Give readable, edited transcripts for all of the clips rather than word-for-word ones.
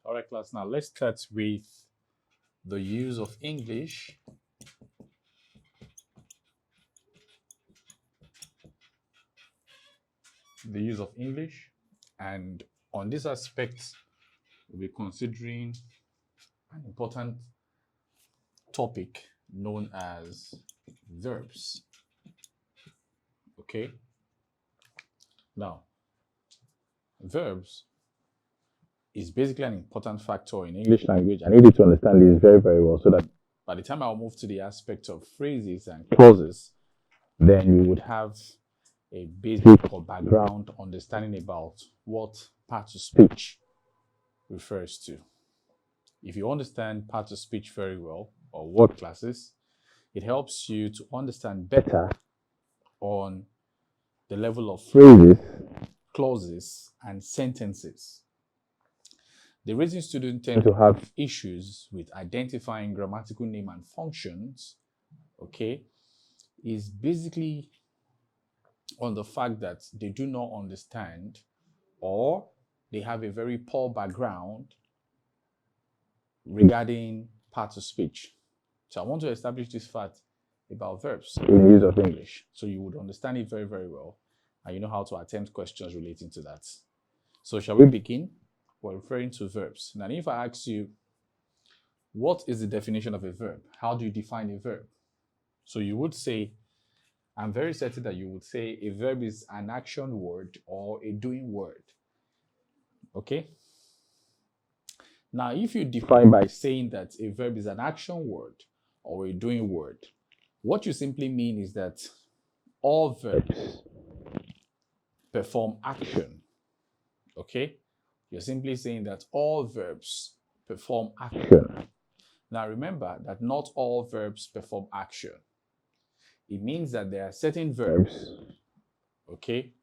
All right, class. Now let's start with the use of English. The use of English. And on this aspect, we'll be considering an important topic known as verbs. Okay. Now, verbs is basically an important factor in English language. I need you to understand this very, very well so that by the time I'll move to the aspect of phrases and clauses, then you would have a basic or background understanding about what part of speech refers to. If you understand part of speech very well, or word classes, it helps you to understand better on the level of phrases, clauses, and sentences. The reason students tend to have issues with identifying grammatical name and functions, okay, is basically on the fact that they do not understand or they have a very poor background regarding parts of speech. So I want to establish this fact about verbs in the use of English, so you would understand it very, very well, and you know how to attempt questions relating to that. So shall we begin? We're referring to verbs. Now, if I ask you, what is the definition of a verb? How do you define a verb? So you would say, I'm very certain that you would say a verb is an action word or a doing word. Okay? Now, if you define by saying that a verb is an action word or a doing word, what you simply mean is that all verbs perform action. Okay? You're simply saying that all verbs perform action. Now, remember that not all verbs perform action. It means that there are certain verbs, okay,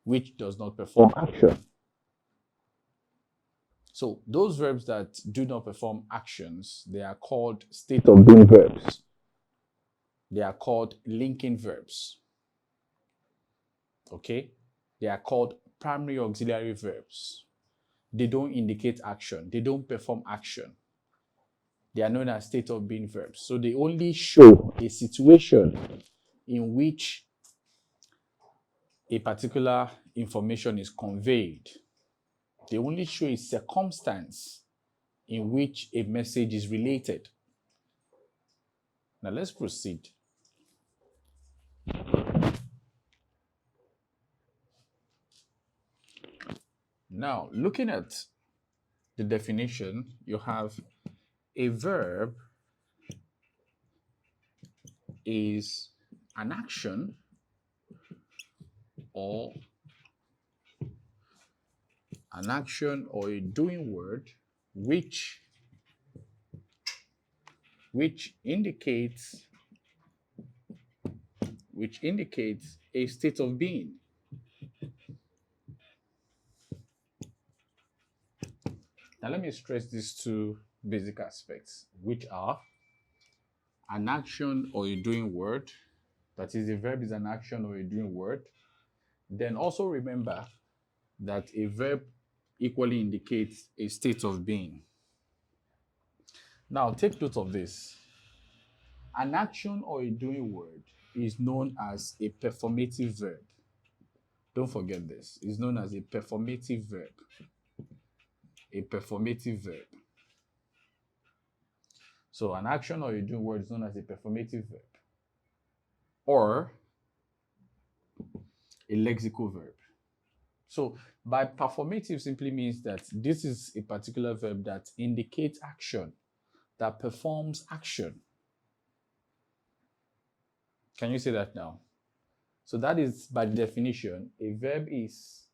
which does not perform action. So those verbs that do not perform actions, they are called state of being verbs. They are called linking verbs. Okay? They are called primary auxiliary verbs. They don't indicate action. They don't perform action. They are known as state of being verbs. So they only show a situation in which a particular information is conveyed. They only show a circumstance in which a message is related. Now let's proceed. Now, looking at the definition, you have a verb is an action or a doing word which indicates a state of being. Now let me stress these two basic aspects, which are an action or a doing word. That is, a verb is an action or a doing word. Then also remember that a verb equally indicates a state of being. Now take note of this. An action or a doing word is known as a performative verb. Don't forget this. It's known as a performative verb. A performative verb. So an action or a doing word is known as a performative verb or a lexical verb. So by performative simply means that this is a particular verb that indicates action, that performs action. Can you say that now? So that is, by definition, a verb is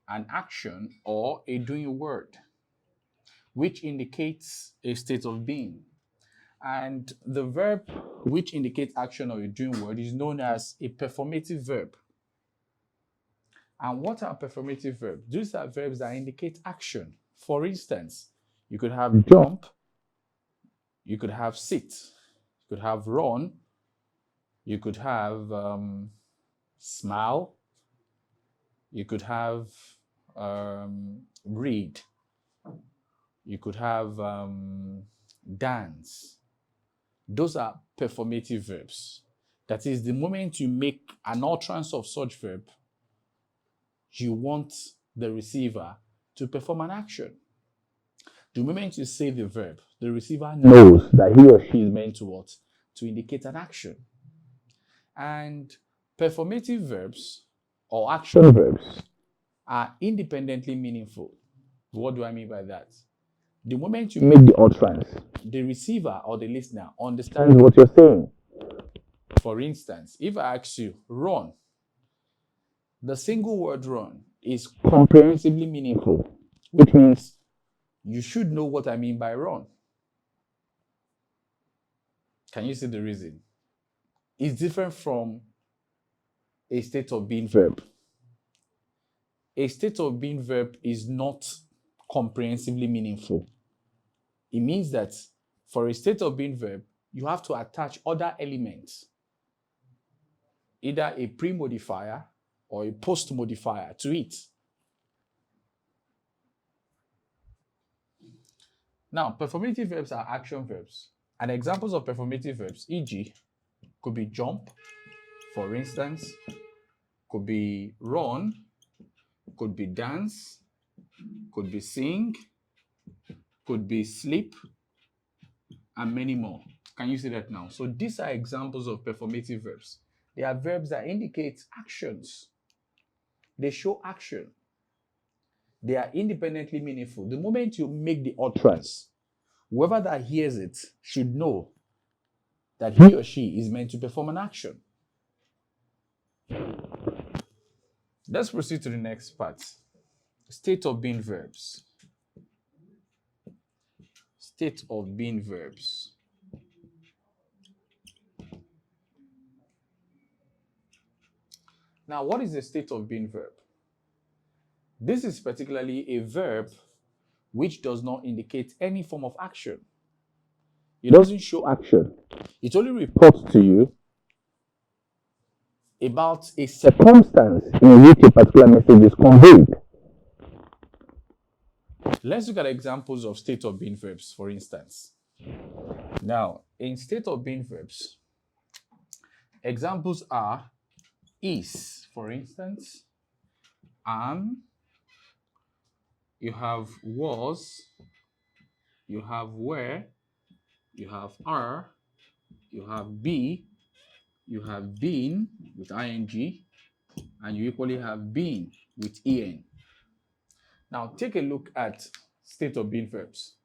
an action or a doing word which indicates a state of being. And the verb which indicates action or a doing word is known as a performative verb. And what are performative verbs? These are verbs that indicate action. For instance, you could have jump, you could have sit, you could have run, you could have smile, you could have read. You could have dance. Those are performative verbs. That is, the moment you make an utterance of such verb, you want the receiver to perform an action. The moment you say the verb, the receiver knows that he or she is meant to what? To indicate an action. And performative verbs or action verbs are independently meaningful. What do I mean by that? The moment you make the utterance, the receiver or the listener understands what you're saying. For instance, if I ask you, run, the single word run is comprehensively meaningful, which means you should know what I mean by run. Can you see the reason? It's different from a state of being verb. A state of being verb is not comprehensively meaningful. It means that for a state of being verb, you have to attach other elements, either a pre-modifier or a post-modifier to it. Now, performative verbs are action verbs. And examples of performative verbs, e.g., could be jump, for instance, could be run, could be dance, could be sing, could be sleep, and many more. Can you see that now? So these are examples of performative verbs. They are verbs that indicate actions. They show action. They are independently meaningful. The moment you make the utterance, whoever that hears it should know that he or she is meant to perform an action. Let's proceed to the next part. State of being verbs. State of being verbs. Now, what is a state of being verb? This is particularly a verb which does not indicate any form of action. It doesn't show action. It only reports to you about a circumstance in which a particular message is conveyed. Let's look at examples of state of being verbs, for instance. Now, in state of being verbs, examples are is, for instance, am, you have was, you have were, you have are, you have be, you have been with ing, and you equally have been with en. Now, take a look at state of being verbs.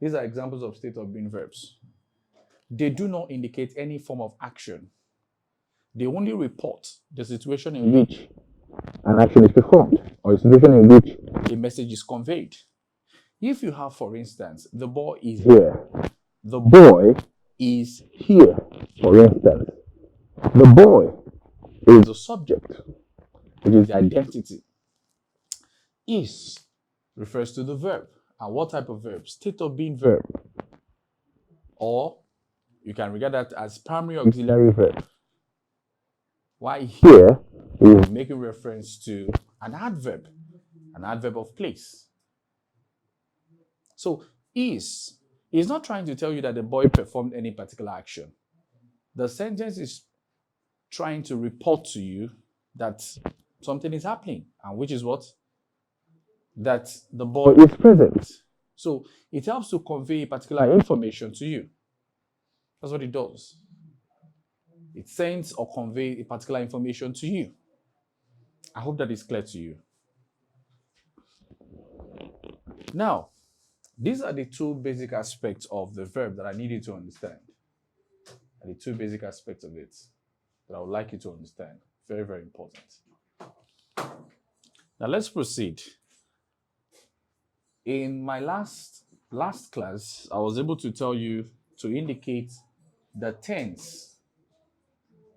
These are examples of state of being verbs. They do not indicate any form of action. They only report the situation in which an action is performed or a situation in which a message is conveyed. If you have, for instance, the boy is here, the boy is here, for instance, the boy is the subject, which is the identity. Is refers to the verb. And what type of verb? State of being verb. Or you can regard that as primary auxiliary verb. Why here is making reference to an adverb of place. So is not trying to tell you that the boy performed any particular action. The sentence is trying to report to you that something is happening, and which is what? That the boy is present. So it helps to convey particular information to you. That's what it does. It sends or conveys a particular information to you. I hope that is clear to you. Now, these are the two basic aspects of the verb that I need you to understand. The two basic aspects of it that I would like you to understand. Very, very important. Now let's proceed. In my last class, I was able to tell you to indicate the tense.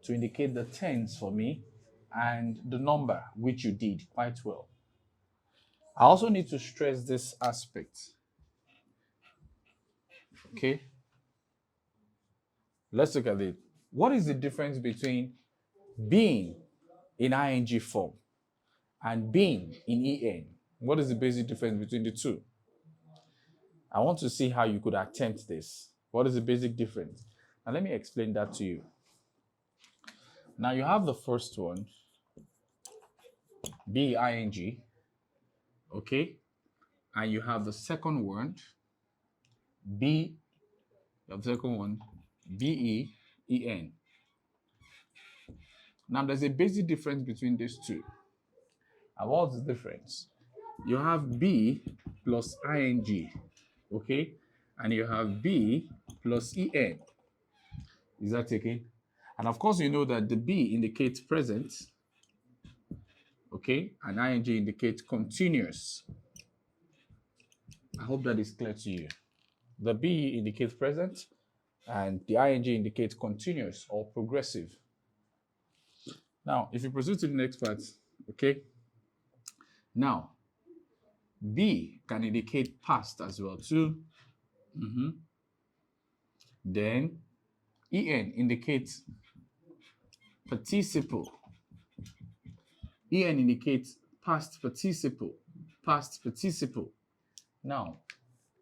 To indicate the tense for me and the number, which you did quite well. I also need to stress this aspect. Okay? Let's look at it. What is the difference between being in ing form and been in en. What is the basic difference between the two? I want to see how you could attempt this. What is the basic difference? Now let me explain that to you. Now you have the first one, be-ing, okay? And you have the second word, be, the second one, ben. Now there's a basic difference between these two. And what's the difference? You have be plus ing, okay? And you have be plus en. Is that okay? And of course, you know that the be indicates present, okay? And ing indicates continuous. I hope that is clear to you. The be indicates present, and the ing indicates continuous or progressive. Now, if you proceed to the next part, okay? Now, be can indicate past as well too. Then, en indicates participle. En indicates past participle. Past participle. Now,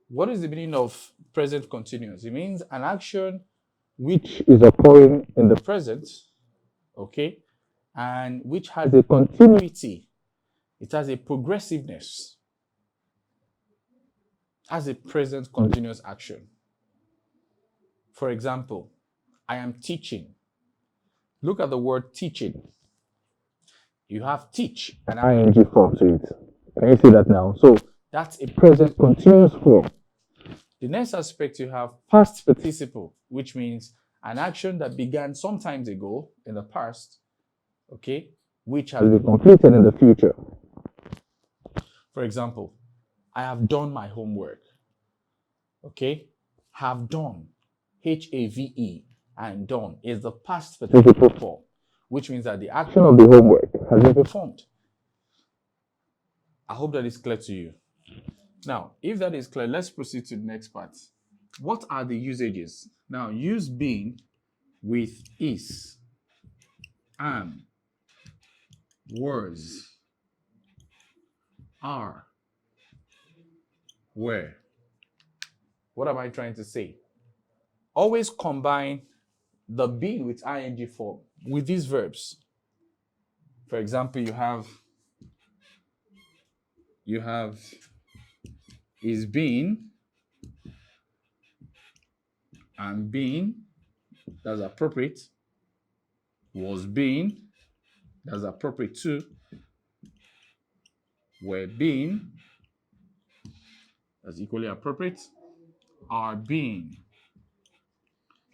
what is the meaning of present continuous? It means an action which is occurring in the present, okay, and which has a continuity. It has a progressiveness as a present continuous action. For example, I am teaching. Look at the word teaching. You have teach and ing form to it. Can you see that now? So that's a present continuous form. The next aspect, you have past participle, which means an action that began some time ago in the past, okay, which has been completed in the future. For example, I have done my homework. Okay, have done, H-A-V-E, and done is the past participle form, which means that the action of the homework has been performed. I hope that is clear to you. Now, if that is clear, let's proceed to the next part. What are the usages? Now, use been with is, am, was, are, were. What am I trying to say? Always combine the been with ing form with these verbs. For example, you have is been and been, that's appropriate. Was been, that's appropriate too. Were been, that's equally appropriate. Are being,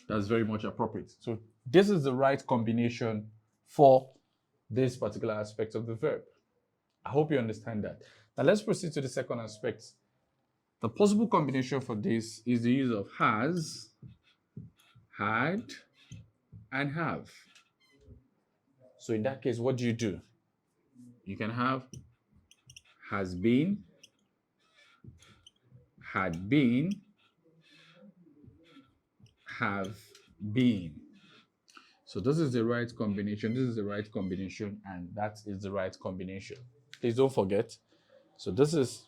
that's very much appropriate. So this is the right combination for this particular aspect of the verb. I hope you understand that. Now let's proceed to the second aspect. The possible combination for this is the use of has, had, and have. So in that case, what do? You can have has been, had been, have been. So this is the right combination, this is the right combination, and that is the right combination. Please don't forget. So this is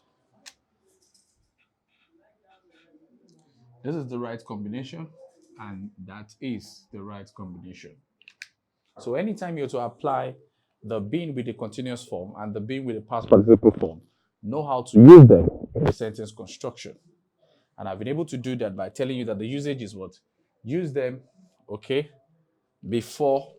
the right combination, and that is the right combination. So anytime you're to apply the been with the continuous form and the been with the past participle form, know how to use them in the sentence construction. And I've been able to do that by telling you that the usage is what? Use them, okay, before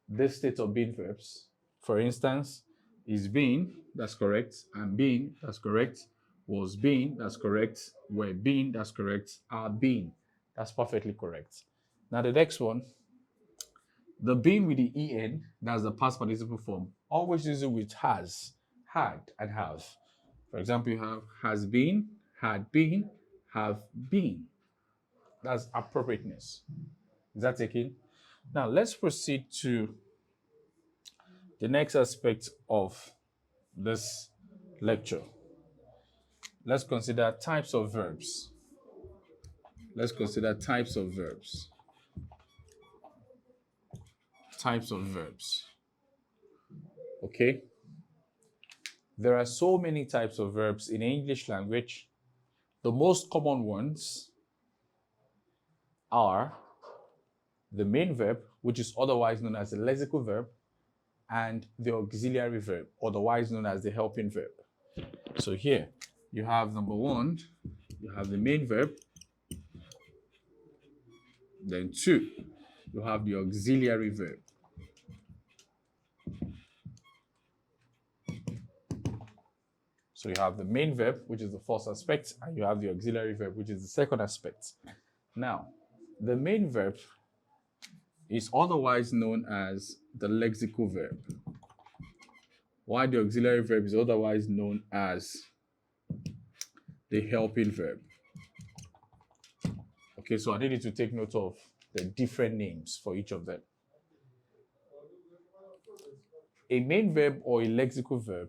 this state of being verbs. For instance, is being, that's correct, and being, that's correct, was being, that's correct, were being, that's correct, are being, that's perfectly correct. Now the next one, the being with the en, that's the past participle form, always use it with has, had, and have. For example, you have has been, had been, have been. That's appropriateness. Is that taken? Now let's proceed to the next aspect of this lecture. Let's consider types of verbs. Let's consider types of verbs. Types of verbs. Okay? There are so many types of verbs in English language. The most common ones are the main verb, which is otherwise known as the lexical verb, and the auxiliary verb, otherwise known as the helping verb. So here, you have number one, you have the main verb. Then two, you have the auxiliary verb. So you have the main verb, which is the first aspect, and you have the auxiliary verb, which is the second aspect. Now, the main verb is otherwise known as the lexical verb, while the auxiliary verb is otherwise known as the helping verb. Okay, so I need you to take note of the different names for each of them. A main verb or a lexical verb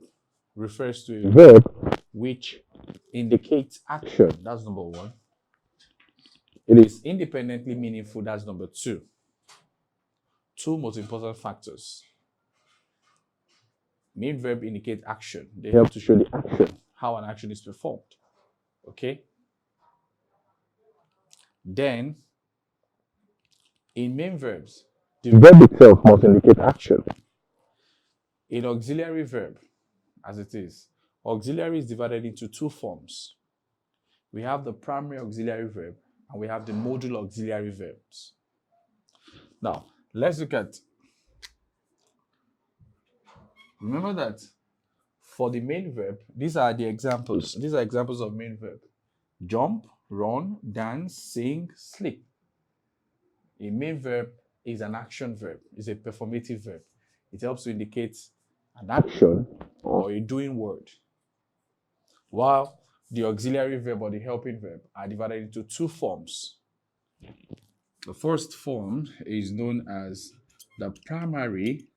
refers to a verb which indicates action. That's number one. It is independently meaningful. That's number two. Two most important factors. Main verb indicate action. They help to show the action, how an action is performed. Okay? Then, in main verbs, the verb itself must indicate action. In auxiliary verb, as it is, auxiliary is divided into two forms. We have the primary auxiliary verb and we have the modal auxiliary verbs. Now, let's look at, remember that for the main verb, these are the examples. These are examples of main verb. Jump, run, dance, sing, sleep. A main verb is an action verb, is a performative verb. It helps to indicate an action or a doing word. While the auxiliary verb or the helping verb are divided into two forms. The first form is known as the primary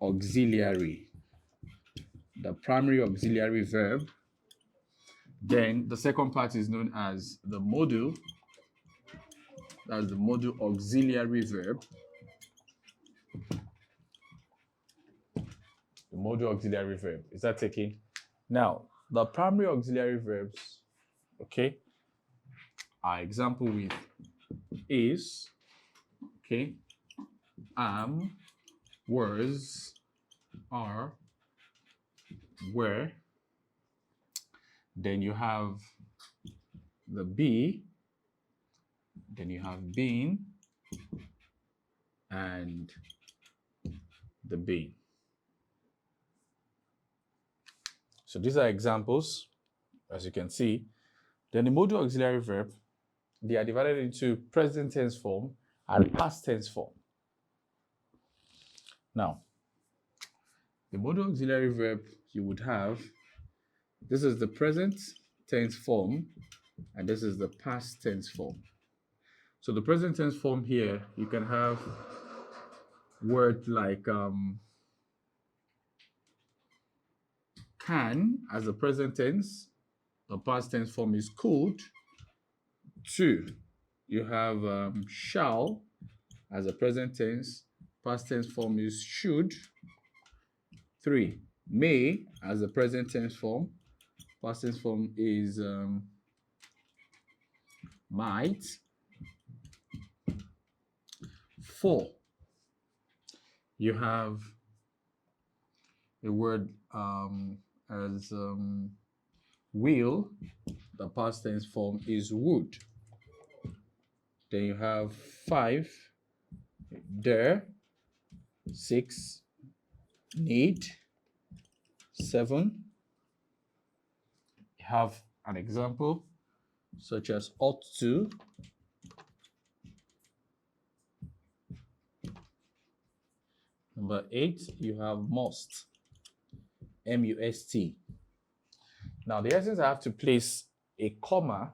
auxiliary. The primary auxiliary verb. Then the second part is known as the modal. That's the modal auxiliary verb. The modal auxiliary verb. Is that taken? Now, the primary auxiliary verbs, okay, our example with is, okay, am, was, are, were. Then you have the be, then you have been, and the being. So these are examples, as you can see. Then the modal auxiliary verb, they are divided into present tense form and past tense form. Now, the modal auxiliary verb you would have, this is the present tense form and this is the past tense form. So the present tense form here, you can have words like can as the present tense. The past tense form is could. 2, you have shall as a present tense. Past tense form is should. 3, may as a present tense form. Past tense form is might. 4, you have a word as will. The past tense form is would. Then you have 5, dare. 6, need. 7, you have an example such as ought to. Number 8, you have must. M-U-S-T. Now, the essence I have to place a comma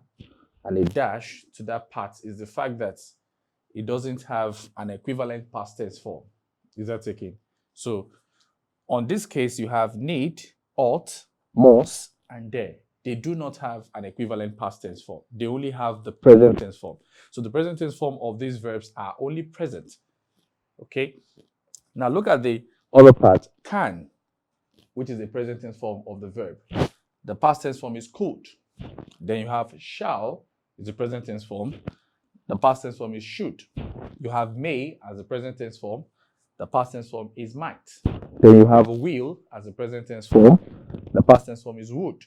and a dash to that part is the fact that it doesn't have an equivalent past tense form. Is that taken? So, on this case, you have need, ought, must, and dare. They do not have an equivalent past tense form. They only have the present tense form. So, the present tense form of these verbs are only present. Okay? Now, look at the other part, can, which is the present tense form of the verb. The past tense form is could. Then you have shall, is the present tense form. The past tense form is should. You have may as the present tense form. The past tense form is might. Then you have will as the present tense form. The past tense form is would.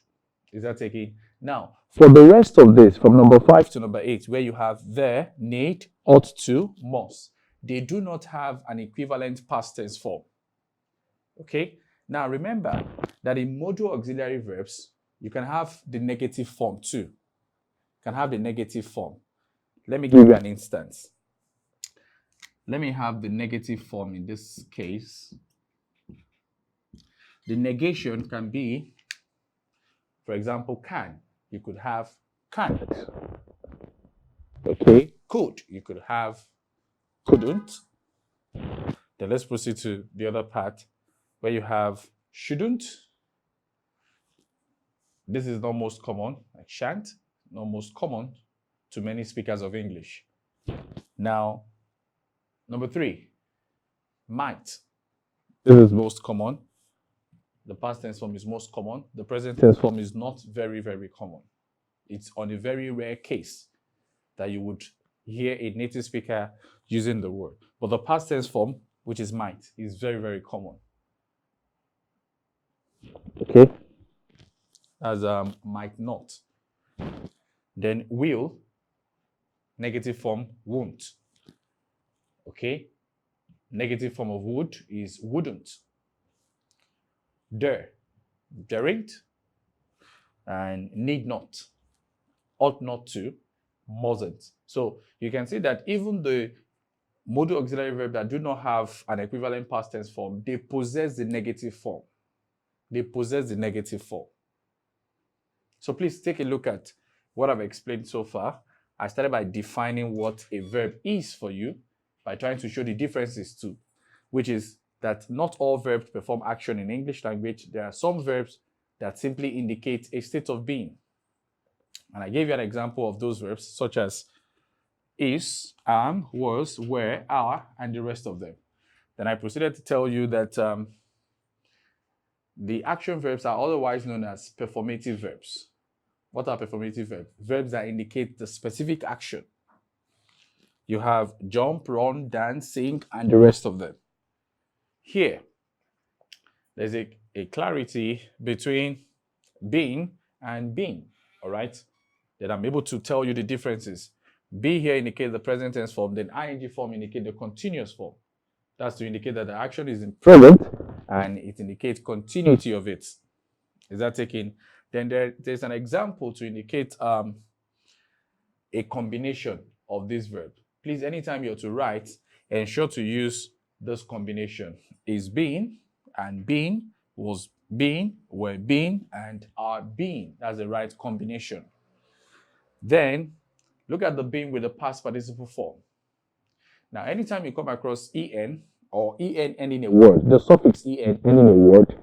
Is that taking? Now, for the rest of this, from number 5 to number 8, where you have there, need, ought to, must, they do not have an equivalent past tense form. Okay? Now, remember that in modal auxiliary verbs, you can have the negative form too. You can have the negative form. Let me give you an instance. Let me have the negative form in this case. The negation can be, for example, can. You could have can't. Okay. Could. You could have couldn't. Then let's proceed to the other part where you have shouldn't. This is not most common, like shan't, not most common to many speakers of English. Now, number 3, might. This is most common. The past tense form is most common. The present tense form is not very, very common. It's on a very rare case that you would hear a native speaker using the word. But the past tense form, which is might, is very, very common. Okay? As might not. Then will, negative form, won't. Okay? Negative form of would is wouldn't. Daren't, and need not, ought not to, mustn't. So you can see that even the modal auxiliary verbs that do not have an equivalent past tense form, they possess the negative form. They possess the negative form. So please take a look at what I've explained so far. I started by defining what a verb is for you by trying to show the differences too, which is that not all verbs perform action in English language. There are some verbs that simply indicate a state of being. And I gave you an example of those verbs, such as is, am, was, were, are, and the rest of them. Then I proceeded to tell you that the action verbs are otherwise known as performative verbs. What are performative verbs? Verbs that indicate the specific action. You have jump, run, dance, sing, and the rest of them. Here, there's a clarity between being and being, all right? That I'm able to tell you the differences. Be here indicates the present tense form, then ing form indicates the continuous form. That's to indicate that the action is in present and it indicates continuity of it. Is that taken? Then there's an example to indicate a combination of this verb. Please, anytime you're to write, ensure to use this combination. Is being, and being, was being, were being, and are being. That's the right combination. Then, look at the being with the past participle form. Now, anytime you come across en or en ending a word, the suffix en ending a word,